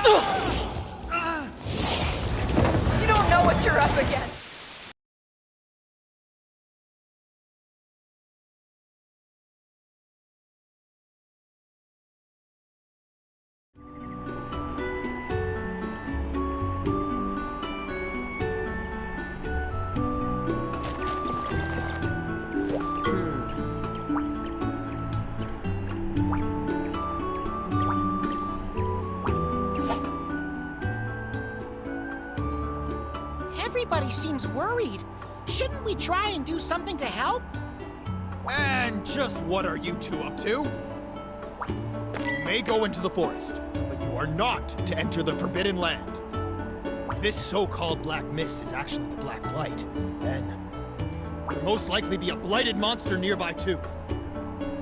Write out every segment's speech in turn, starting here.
You don't know what you're up against. Everybody seems worried. Shouldn't we try and do something to help? And just what are you two up to? You may go into the forest, but you are not to enter the Forbidden Land. If this so-called black mist is actually the Black Blight, then there'll most likely be a blighted monster nearby too.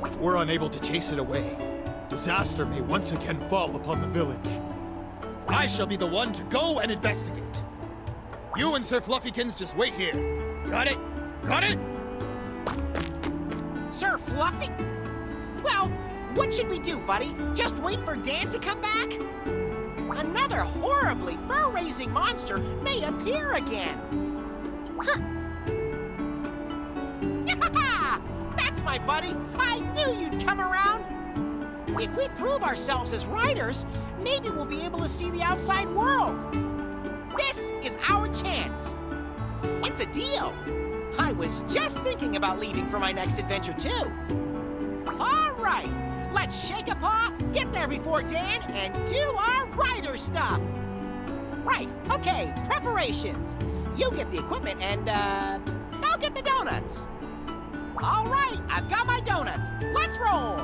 If we're unable to chase it away, disaster may once again fall upon the village. I shall be the one to go and investigate. You and Sir Fluffykins just wait here. Got it? Got it? Sir Fluffy? Well, what should we do, buddy? Just wait for Dan to come back? Another horribly fur-raising monster may appear again. Huh. That's my buddy. I knew you'd come around. If we prove ourselves as writers, maybe we'll be able to see the outside world. This is our chance. It's a deal. I was just thinking about leaving for my next adventure, too. All right, let's shake a paw, get there before Dan, and do our writer stuff. Right, okay, preparations. You get the equipment, and, I'll get the donuts. All right, I've got my donuts. Let's roll.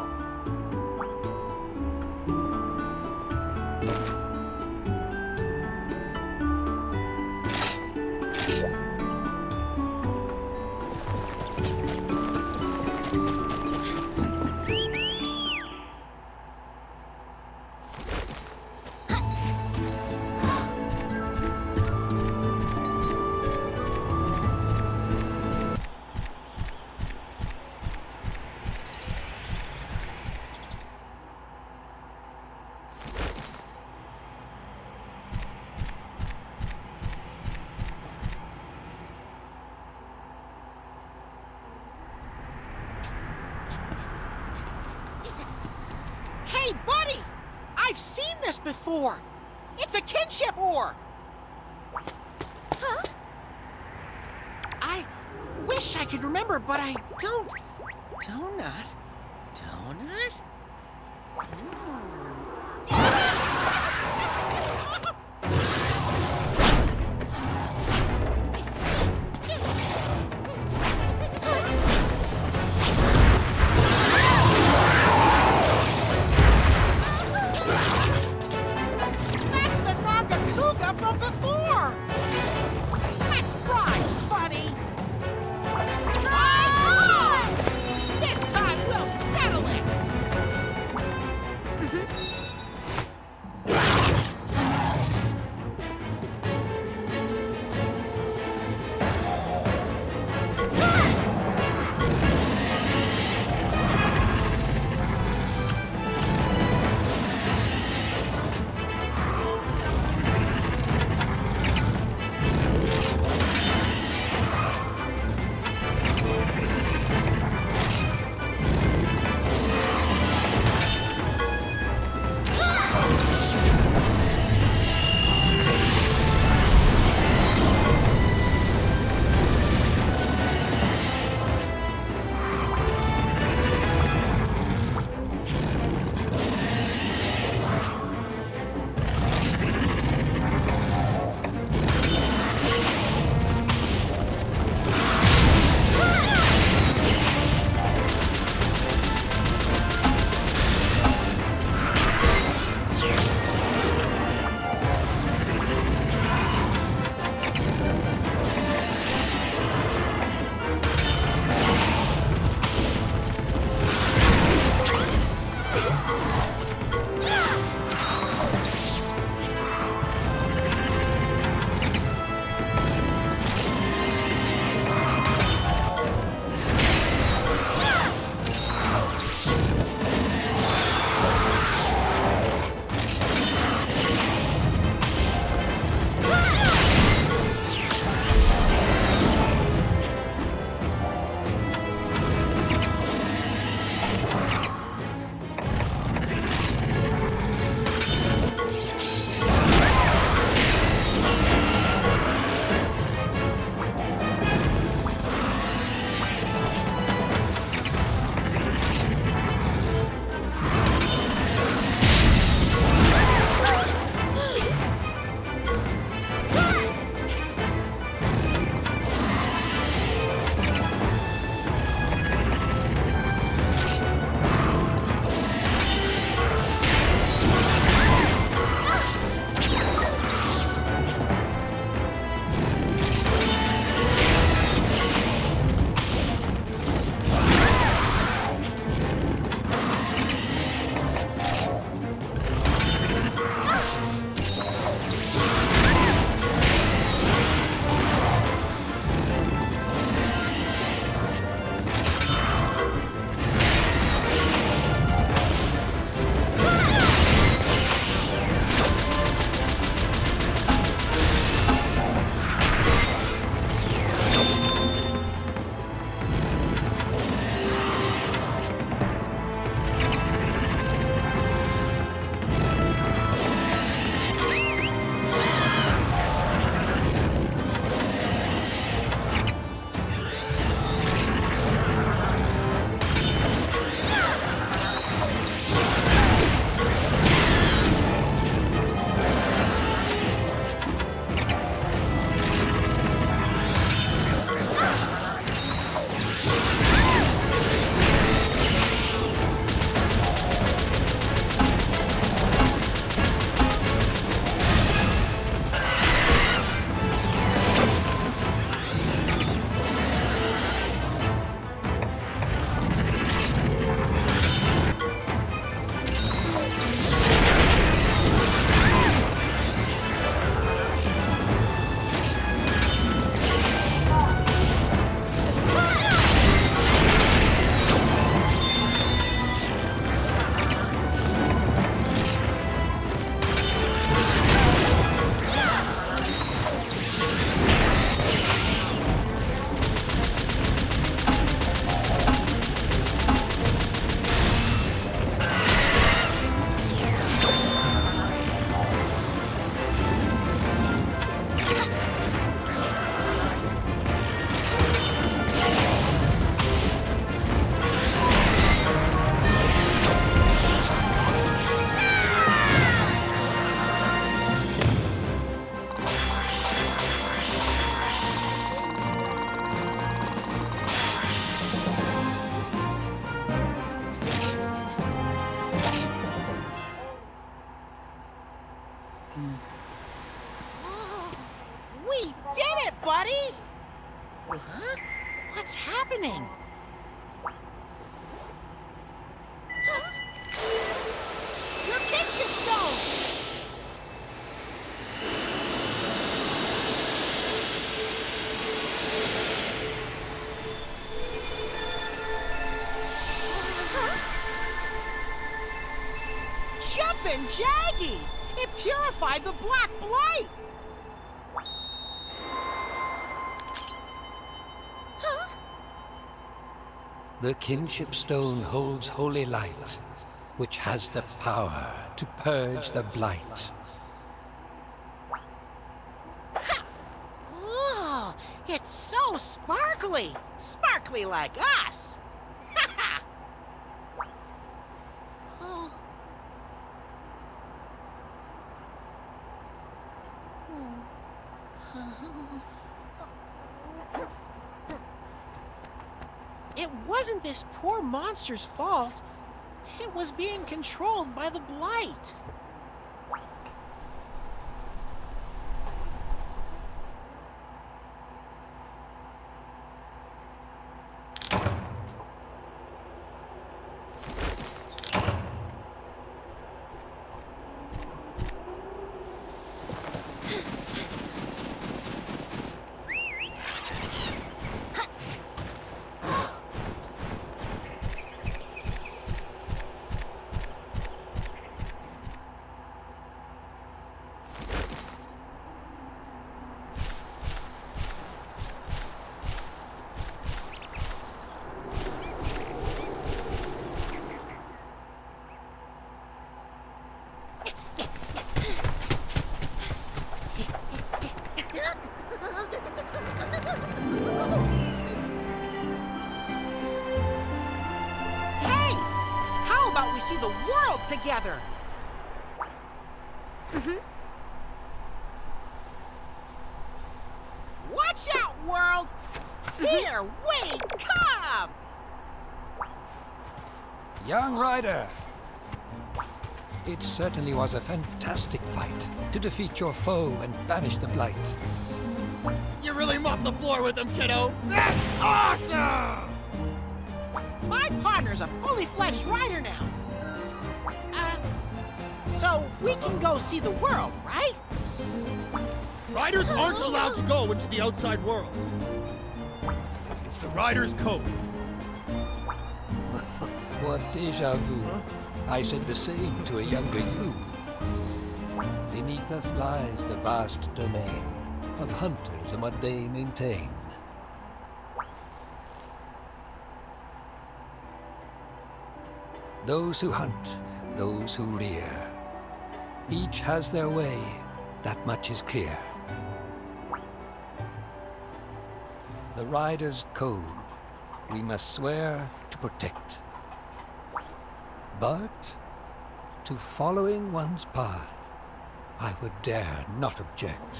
Hey, buddy! I've seen this before! It's a kinship ore! Huh? I wish I could remember, but I don't. Donut? Donut? That's the Nargacuga from before! Let's ride, buddy! Ah! This time we'll settle it! Oh, we did it, buddy! Huh? What's happening? Huh? Your kinship stone! Jumpin' Jaggy! It purified the black blight! Huh? The kinship stone holds holy light, which has the power to purge the blight. Oh, it's so sparkly! Sparkly like us! Oh. It wasn't this poor monster's fault. It was being controlled by the blight. We see the world together. Watch out, world! Here we come! Young rider! It certainly was a fantastic fight to defeat your foe and banish the blight. You really mopped the floor with them, kiddo! That's awesome! My partner's a fully fledged rider now. So we can go see the world, right? Riders aren't allowed to go into the outside world. It's the Rider's Code. What déjà vu? I said the same to a younger you. Beneath us lies the vast domain of hunters and what they maintain. Those who hunt, those who rear. Each has their way, that much is clear. The Rider's Code, we must swear to protect. But to following one's path, I would dare not object.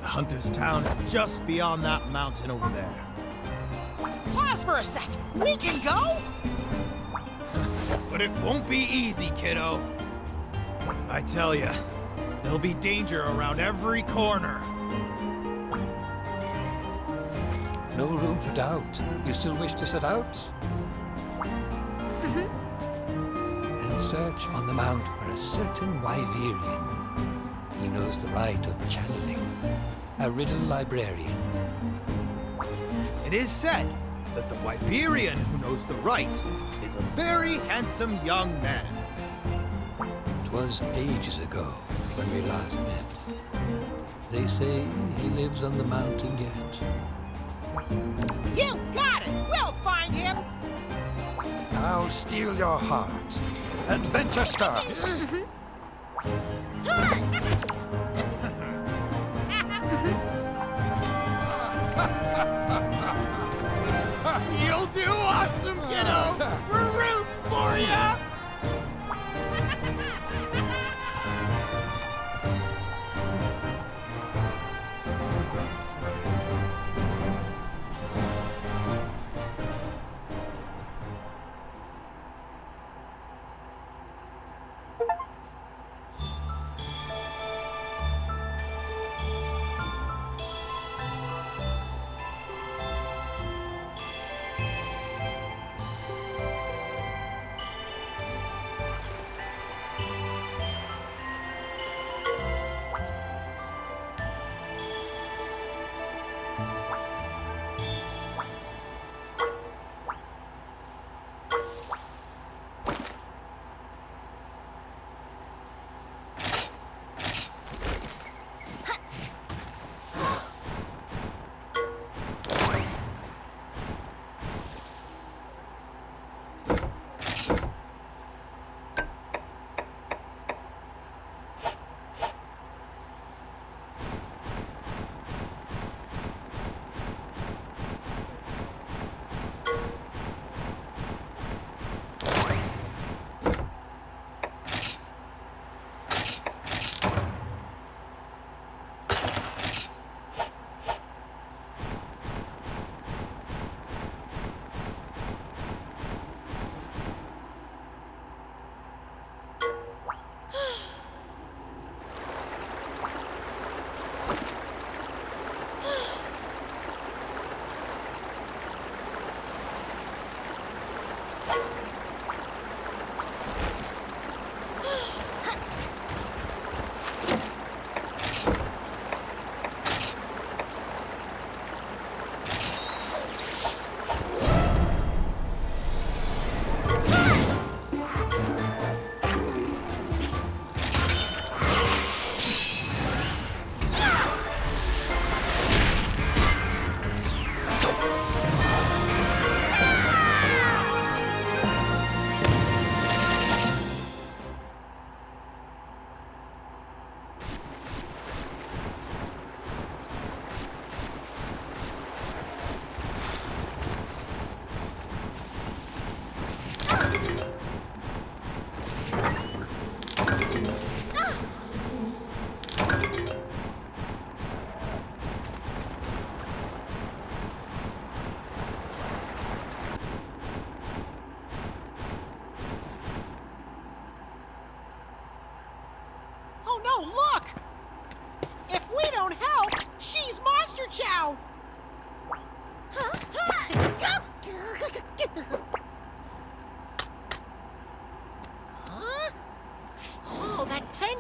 The Hunter's Town is just beyond that mountain over there. Pause for a sec. We can go? But it won't be easy, kiddo. I tell ya, there'll be danger around every corner. No room for doubt. You still wish to set out? And search on the mount for a certain Wyverian. He knows the right of channeling. A riddle librarian. It is said that the Wyverian who knows the right is a very handsome young man. It was ages ago when we last met. They say he lives on the mountain yet. You got it! We'll find him! Now steel your heart. Adventure starts. You'll do awesome, kiddo! We're rooting for ya!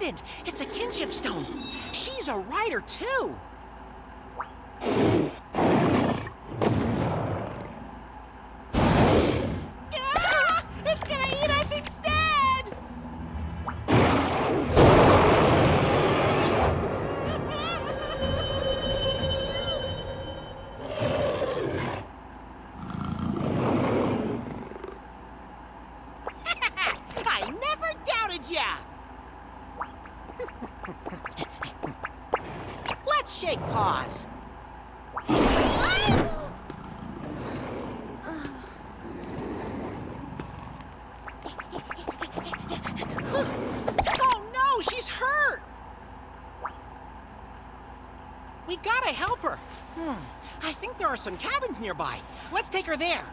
pendant. It's a kinship stone. She's a writer, too. Ah! It's gonna eat us instead! I never doubted ya! Let's shake paws. Oh no, she's hurt! We gotta help her. I think there are some cabins nearby. Let's take her there.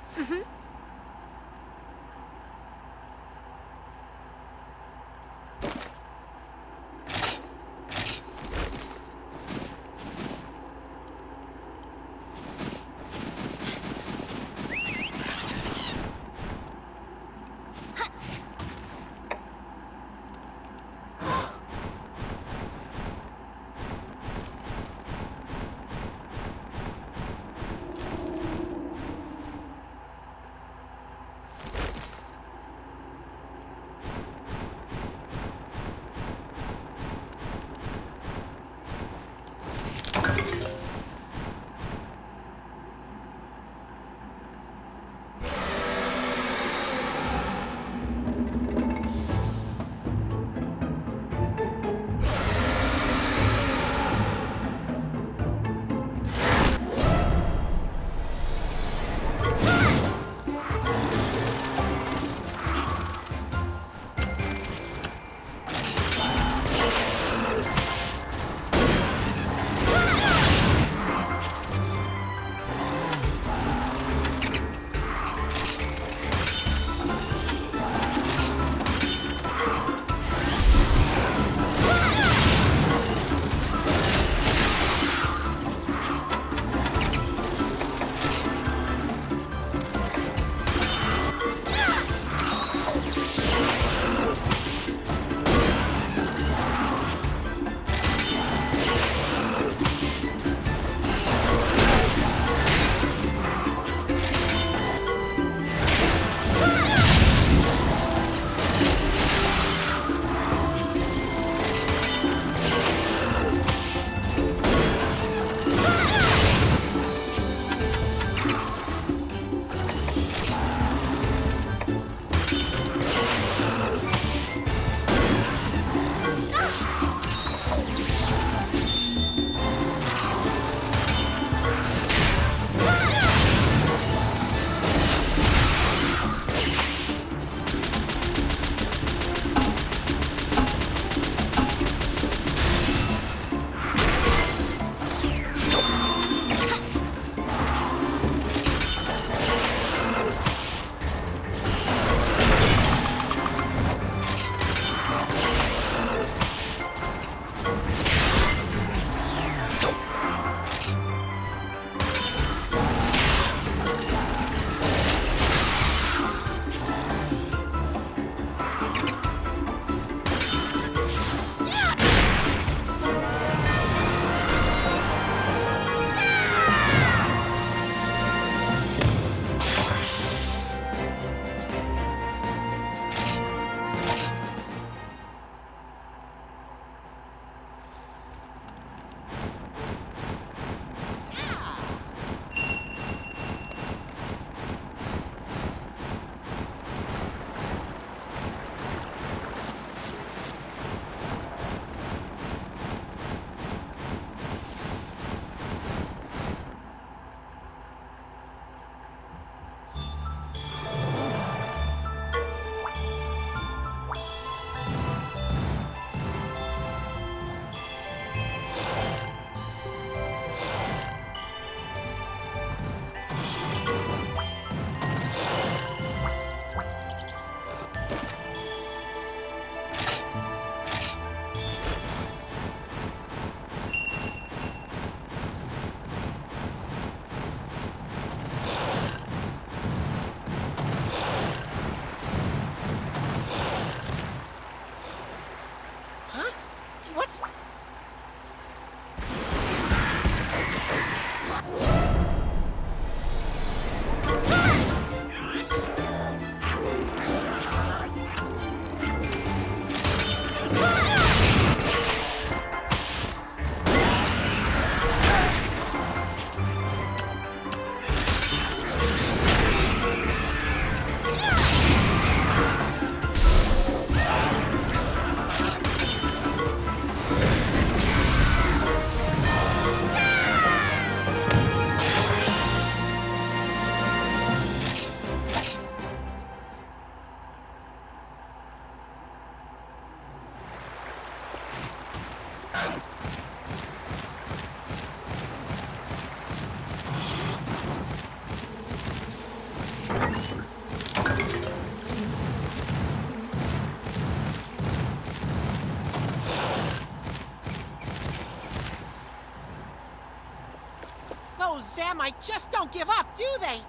Those Zamite just don't give up, do they?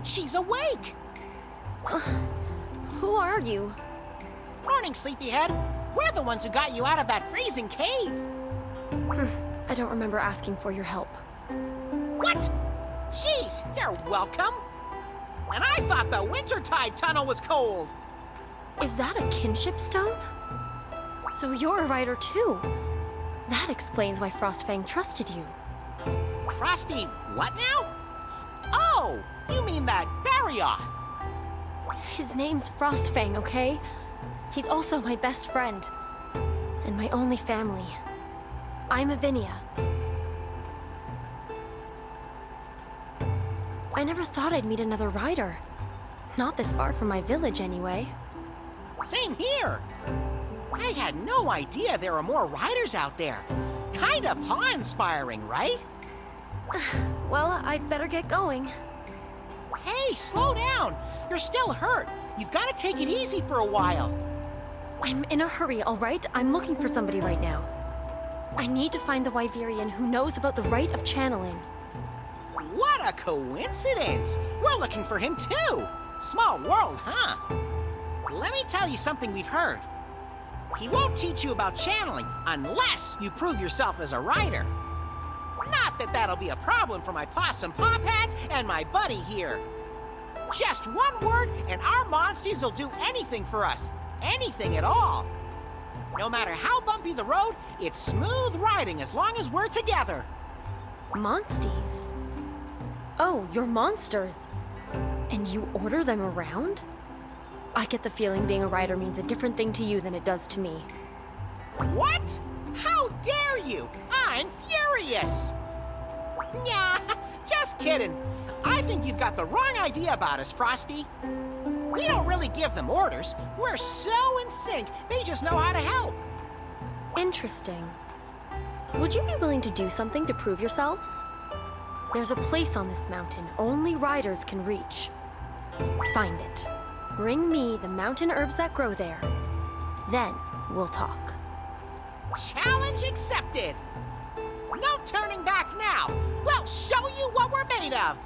She's awake! Who are you? Morning, sleepyhead. We're the ones who got you out of that freezing cave. I don't remember asking for your help. What? Jeez, you're welcome. And I thought the Wintertide Tunnel was cold. Is that a kinship stone? So you're a writer too. That explains why Frostfang trusted you. Frosty, what now? Oh, you mean that Barrioth. His name's Frostfang, okay? He's also my best friend. And my only family. I'm Avinia. I never thought I'd meet another writer. Not this far from my village, anyway. Same here. I had no idea there were more writers out there. Kinda awe-inspiring, right? Well, I'd better get going. Hey, slow down. You're still hurt. You've got to take it easy for a while. I'm in a hurry, all right? I'm looking for somebody right now. I need to find the Wyverian who knows about the rite of channeling. What a coincidence! We're looking for him too! Small world, huh? Let me tell you something we've heard. He won't teach you about channeling unless you prove yourself as a writer. Not that that'll be a problem for my possum paw pads and my buddy here. Just one word and our monsties will do anything for us. Anything at all. No matter how bumpy the road, it's smooth riding as long as we're together. Monsties? Oh, you're monsters. And you order them around? I get the feeling being a writer means a different thing to you than it does to me. What? How dare you? I'm furious! Nah, just kidding. I think you've got the wrong idea about us, Frosty. We don't really give them orders. We're so in sync, they just know how to help. Interesting. Would you be willing to do something to prove yourselves? There's a place on this mountain only riders can reach. Find it. Bring me the mountain herbs that grow there. Then we'll talk. Challenge accepted. No turning back now. We'll show you what we're made of.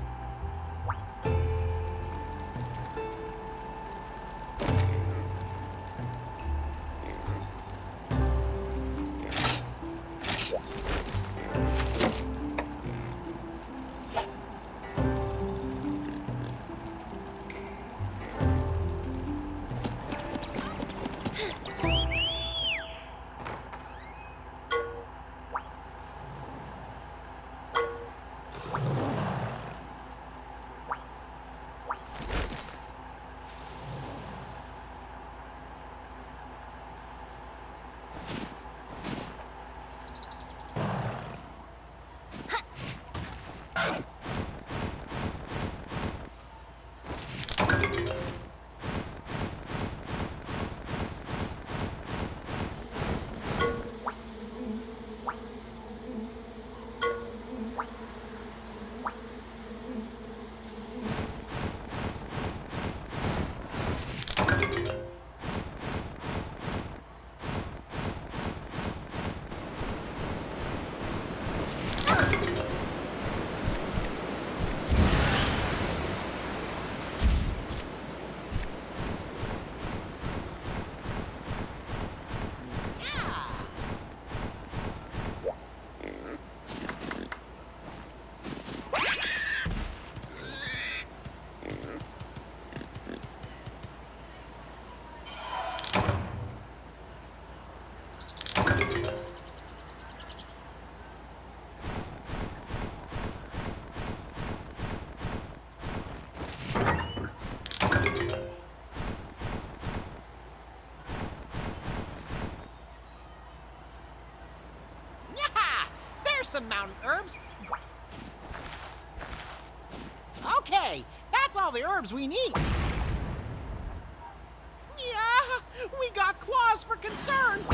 Here's some mountain herbs. Okay, that's all the herbs we need. Yeah, we got claws for concern.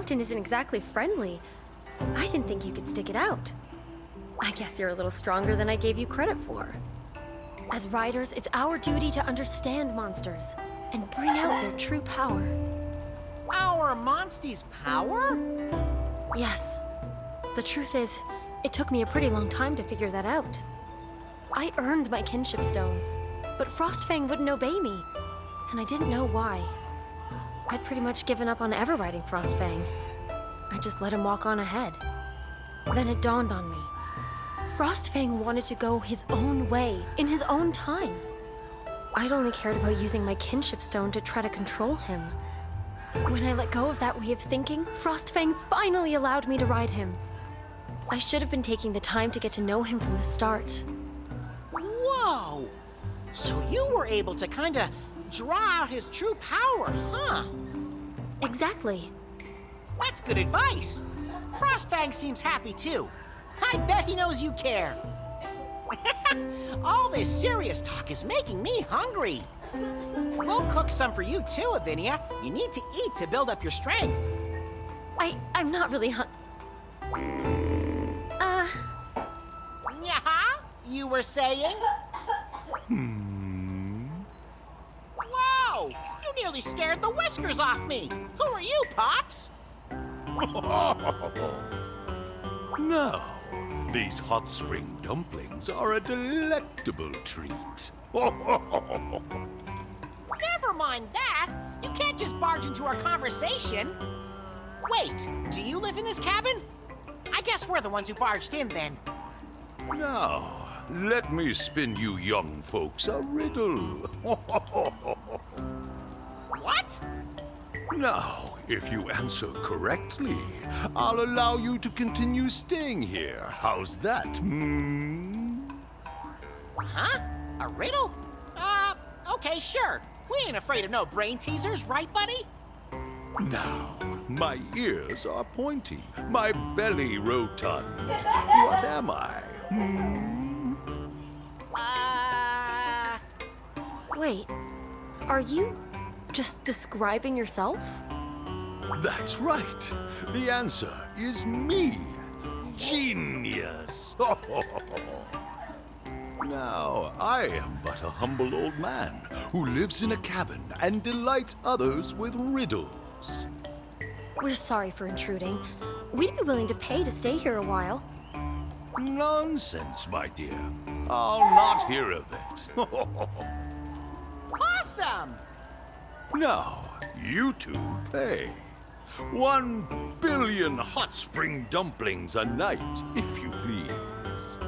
mountain isn't exactly friendly. I didn't think you could stick it out. I guess you're a little stronger than I gave you credit for. As riders, it's our duty to understand monsters and bring out their true power. Our monster's power? Yes. The truth is, it took me a pretty long time to figure that out. I earned my kinship stone, but Frostfang wouldn't obey me, and I didn't know why. I'd pretty much given up on ever riding Frostfang. I just let him walk on ahead. Then it dawned on me. Frostfang wanted to go his own way, in his own time. I'd only cared about using my kinship stone to try to control him. When I let go of that way of thinking, Frostfang finally allowed me to ride him. I should have been taking the time to get to know him from the start. Whoa! So you were able to kinda draw out his true power, huh? Exactly. That's good advice. Frostfang seems happy too. I bet he knows you care. All this serious talk is making me hungry. We'll cook some for you too, Avinia. You need to eat to build up your strength. I'm not really Yeah? You were saying? Whoa! You nearly scared the whiskers off me. Who are you, Pops? No, these hot spring dumplings are a delectable treat. Never mind that. You can't just barge into our conversation. Wait, do you live in this cabin? I guess we're the ones who barged in then. Now, let me spin you young folks a riddle. What? Now, if you answer correctly, I'll allow you to continue staying here. How's that? Huh? A riddle? Okay, sure. We ain't afraid of no brain teasers, right, buddy? Now, my ears are pointy, my belly rotund. What am I? Wait, are you just describing yourself? That's right. The answer is me. Genius. Now, I am but a humble old man who lives in a cabin and delights others with riddles. We're sorry for intruding. We'd be willing to pay to stay here a while. Nonsense, my dear. I'll not hear of it. Awesome! Now, you two pay. 1 billion hot spring dumplings a night, if you please.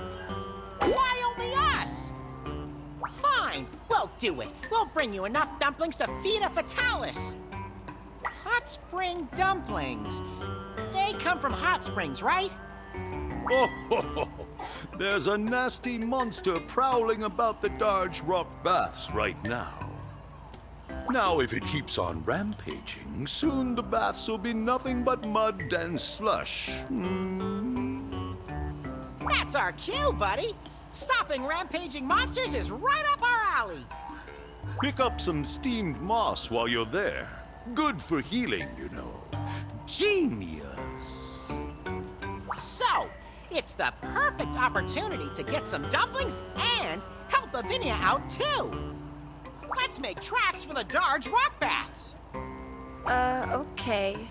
Why only us? Fine, we'll do it. We'll bring you enough dumplings to feed a fatalis. Hot spring dumplings. They come from hot springs, right? Oh, there's a nasty monster prowling about the Darge Rock Baths right now. Now, if it keeps on rampaging, soon the baths will be nothing but mud and slush. That's our cue, buddy. Stopping rampaging monsters is right up our alley. Pick up some steamed moss while you're there. Good for healing, you know. Genius. So, it's the perfect opportunity to get some dumplings and help Lavinia out too. Let's make tracks for the Darge Rock Baths. Okay.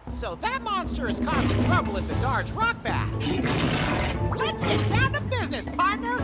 So that monster is causing trouble at the Darge Rock Baths. Let's get down to business, partner!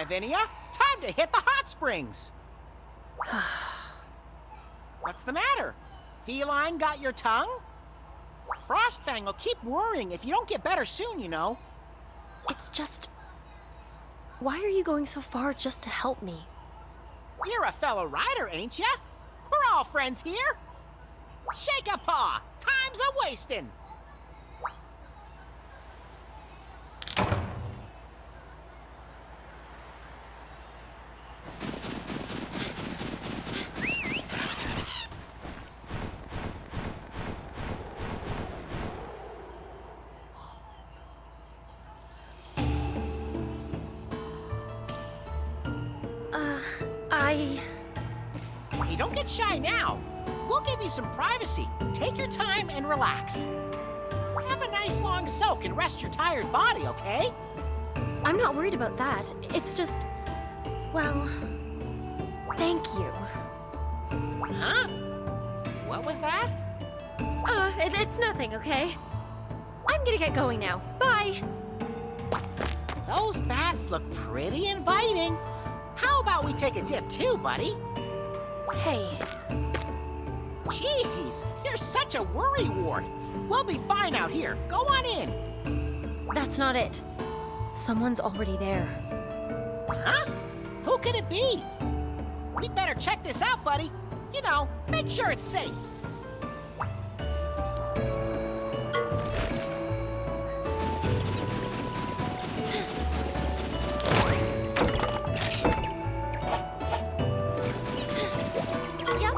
Vinia. Time to hit the hot springs. What's the matter? Feline got your tongue? Frostfang will keep worrying if you don't get better soon, you know. It's just... Why are you going so far just to help me? You're a fellow rider, ain't ya? We're all friends here. Shake a paw. Time's a-wasting. Hey, don't get shy now. We'll give you some privacy. Take your time and relax. Have a nice long soak and rest your tired body, okay? I'm not worried about that. It's just... Well... Thank you. Huh? What was that? It's nothing, okay? I'm gonna get going now. Bye! Those baths look pretty inviting. How about we take a dip too, buddy? Hey, Jeez, you're such a worrywart. We'll be fine out here. Go on in. that's not it. Someone's already there. Huh? Who could it be? We'd better check this out, buddy. You know, make sure it's safe. Yep.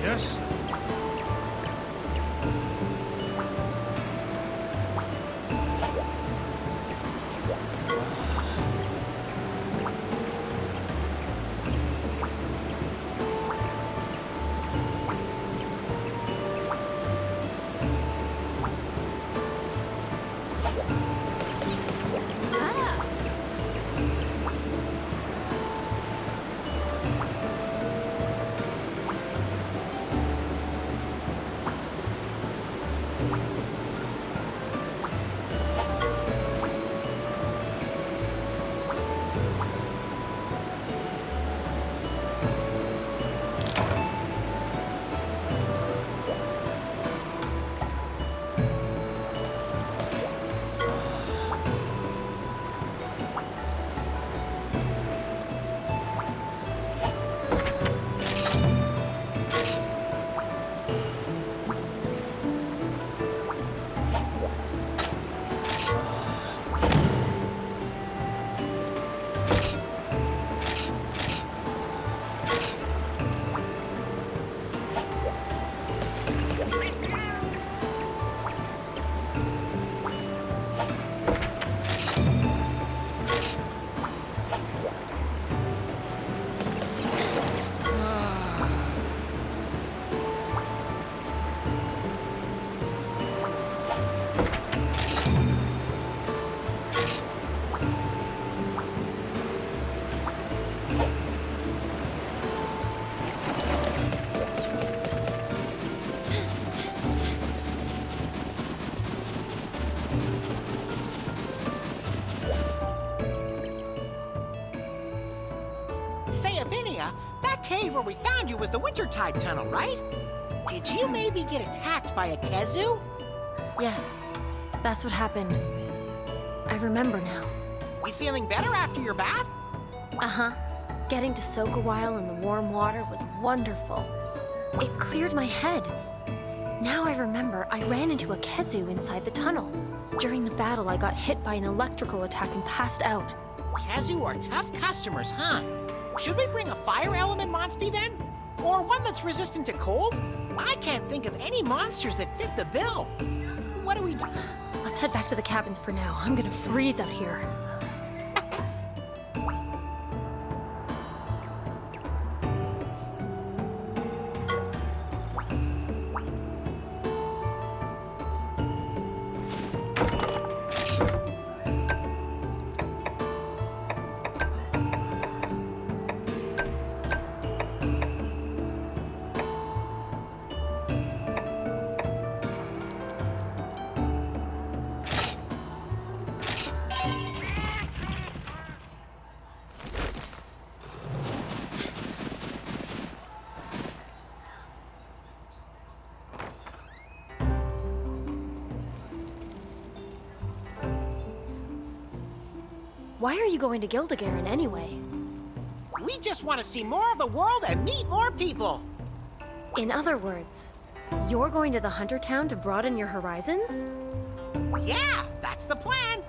Yes? Say, Avinia, that cave where we found you was the Wintertide Tunnel, right? Did you maybe get attacked by a Kezu? Yes, that's what happened. I remember now. You feeling better after your bath? Uh-huh. Getting to soak a while in the warm water was wonderful. It cleared my head. Now I remember I ran into a Kezu inside the tunnel. During the battle, I got hit by an electrical attack and passed out. Kezu are tough customers, huh? Should we bring a fire element monster then? Or one that's resistant to cold? I can't think of any monsters that fit the bill. What do we do? Let's head back to the cabins for now. I'm gonna freeze out here. Why are you going to Gildagaren anyway? We just want to see more of the world and meet more people. In other words, you're going to the Hunter Town to broaden your horizons? Yeah, that's the plan.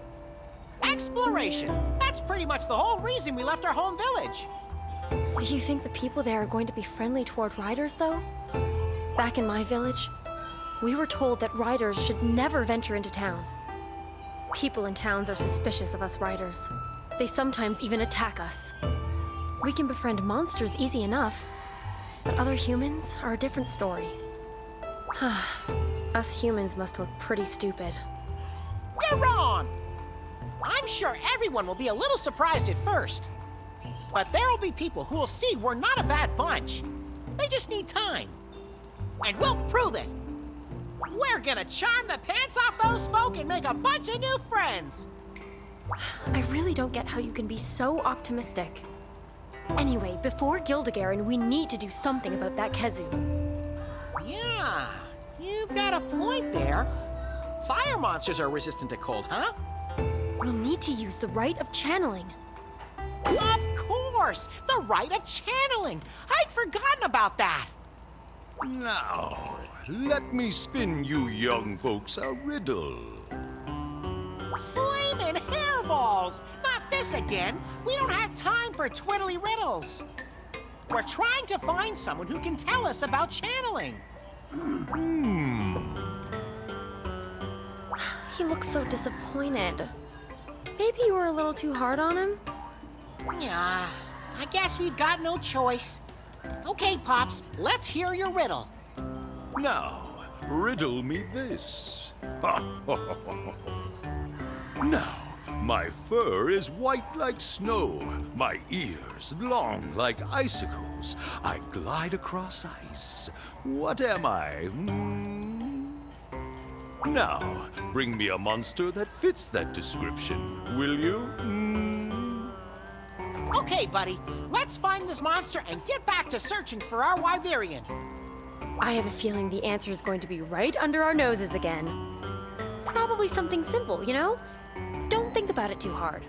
Exploration. That's pretty much the whole reason we left our home village. Do you think the people there are going to be friendly toward riders, though? Back in my village, we were told that riders should never venture into towns. People in towns are suspicious of us riders. They sometimes even attack us. We can befriend monsters easy enough, but other humans are a different story. Us humans must look pretty stupid. You're wrong. I'm sure everyone will be a little surprised at first. But there will be people who will see we're not a bad bunch. They just need time. And we'll prove it. We're gonna charm the pants off those folk and make a bunch of new friends. I really don't get how you can be so optimistic. Anyway, before Gildagaren, we need to do something about that Kezu. Yeah, you've got a point there. Fire monsters are resistant to cold, huh? We'll need to use the rite of channeling. Of course! The rite of channeling! I'd forgotten about that! Now, let me spin you young folks a riddle. Flamin' hairballs! Not this again! We don't have time for twiddly riddles! We're trying to find someone who can tell us about channeling. He looks so disappointed. Maybe you were a little too hard on him? Yeah, I guess we've got no choice. Okay, Pops, let's hear your riddle. Now, riddle me this. Now, my fur is white like snow, my ears long like icicles. I glide across ice. What am I? Now, bring me a monster that fits that description, will you? Okay, buddy, let's find this monster and get back to searching for our Wyverian. I have a feeling the answer is going to be right under our noses again. Probably something simple, you know? Don't think about it too hard.